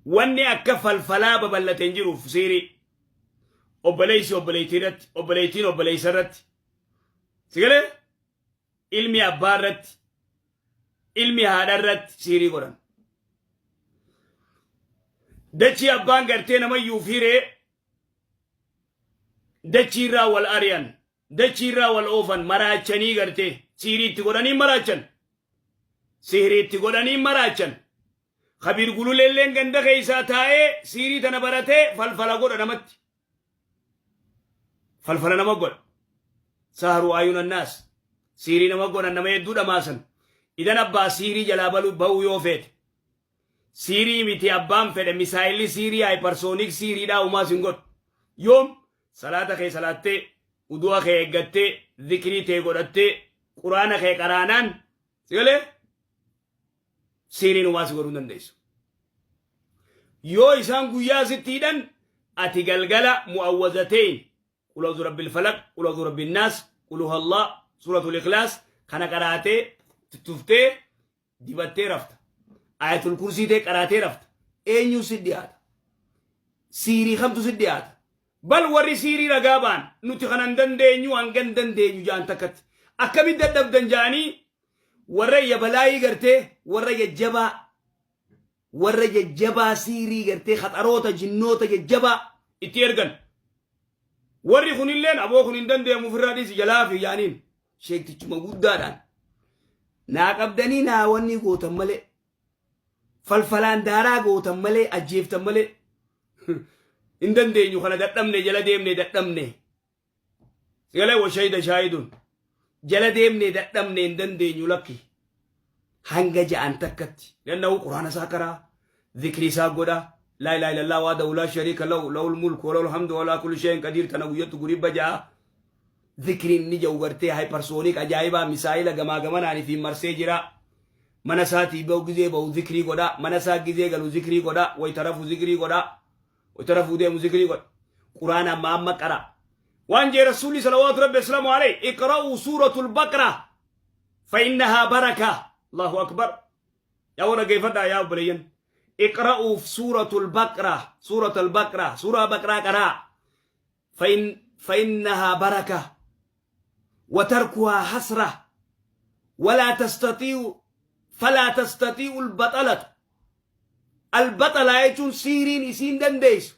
wanni akka falfalaa babal'ateen jiruuf siirii obboleessi obboleettiirratti obboleettiin obboleessarratti sigalee ilmi abbaarratti ilmi haadharratti siirii godhan dachii abbaan gartee namayyuu fiiree dachiirraa wal ari'an dachiirraa wal oofan maraachanii gartee siirii itti godhanii maraachan siirii itti godhanii maraachan khabir gululeelleen ganda keeysaa taa'ee siirii tana baratee falfala godha namatti falfala nama godha saaru ayuun annaas siirii nama godhan nama hedduu dhamaasan idan abbaa siirii jalaa ba'uu yoo feete siirii miti abbaan fedhe misaayilli siirii hypersonic siiriidhaa umaas hin godhu yoom salaata kee salaattee udu'a kee eeggattee dhikrii tee godhattee quraana kee qaraanaan sigalee siirii umaas godhuu dandeessu yoo isaan guyyaa sittiidhan ati galgala mu'awwazateen qul a'uuzu birabbil falaq qul a'uuzu birabbin naas qul huwallah suuratul ikhlaas kana qaraatee tuftee dibattee rafta ayatul kursii tee qaraatee rafta eenyu si dhiyaata siirii kamtu si dhiyaata bal warri siirii ragaa ba'an nuti kanan dandeenyu hangan dandeenyu jaan takkatti akkamitti dadhabdan jaanii warra yabalaayii gartee warra jajjabaa siirii gartee khaxaroota jinnoota jajjabaa itti ergan warri kunilleen aboo kun hin dandeemu ofirraa dhiisi jalaa fi yaaniin sheektichuma guddaadhaan naa qabdanii naa wanni gootan malee falfalaan daaraa gootan malee ajjeeftan malee hin dandeenyu kana dadhabne jala deemne dadhabne sigalee washayda shaahidun jala deemne dadhabne hin dandeenyu lakki hanga ja'an takkatti lannahu quraana isaa karaa dhikri isaa godha لا إله إلا الله وحده لا شريك له له الملك وله الحمد ولا كل شيء قدير تنويت غريب بجا ذكر نجا وغرتي هاي برسونيك عجائبا مسائل غما في مرسيجرا منساتي بو غزي بو ذكري غدا منسا غزي غلو ذكري غدا ويترفو ذكري غدا ويترفو ديم ذكري غدا قران ما مقرا وان جي رسول صلوات ربي السلام عليه اقرأوا سورة البقرة فإنها بركة الله أكبر يا ورا كيف يا بليين اقرأوا في سورة البقرة سورة بقرة قراء فإنها بركة وتركها حسرة فلا تستطيع البطلة يجون سيرين يسين دنديس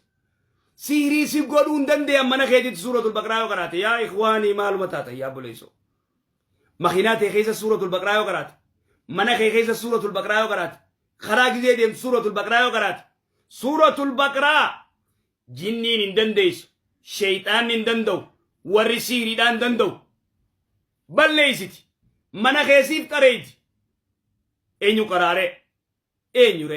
سيري سيقولون دندي أما نخيدت سورة البقرة وقرات يا إخواني معلوماتات يا بوليسو مخيناتي خيزة سورة البقرة وقرات منخي خيزة سورة البقرة وقرات خراج زيدين سورة البقرة وقرات سورة البقرة جنين دنديس شيطان دندو ورسيري دندو بل ليست من خيسيف قريد اينو قراري اينو